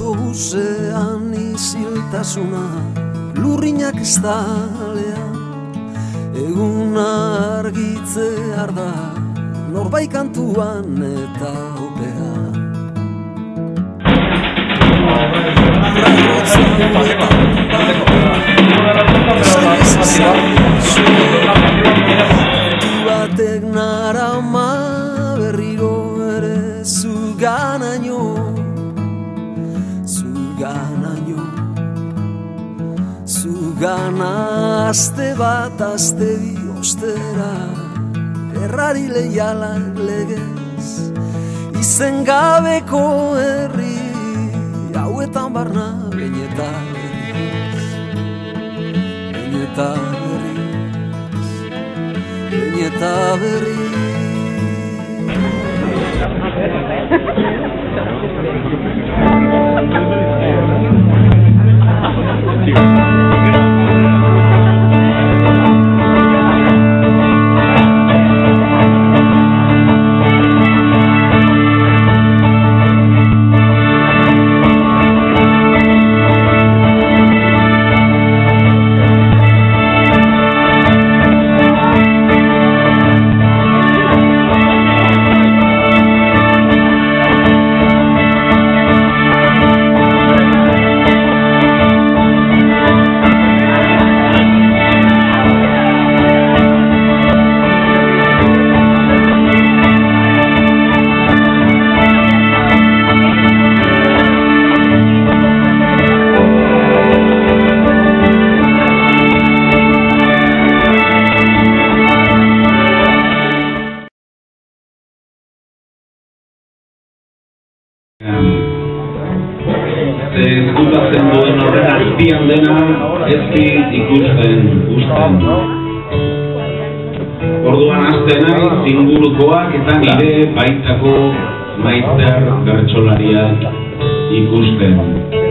autobusean iziltasuna, lurrinak estalea, eguna argitzear da, norbait kantuan eta opea. Batek narama berriro ere zuganaino, zugana aste bat aste bi ostera, errari leialak legez, izen gabeko herri, hauetan barna beñeta berriz, beñeta berriz. Ezkutatzen duen horren azpian dena ezki ikusten usten. Orduan hasten naiz ingurukoak eta nire baitako maiter bertsolariak ikusten.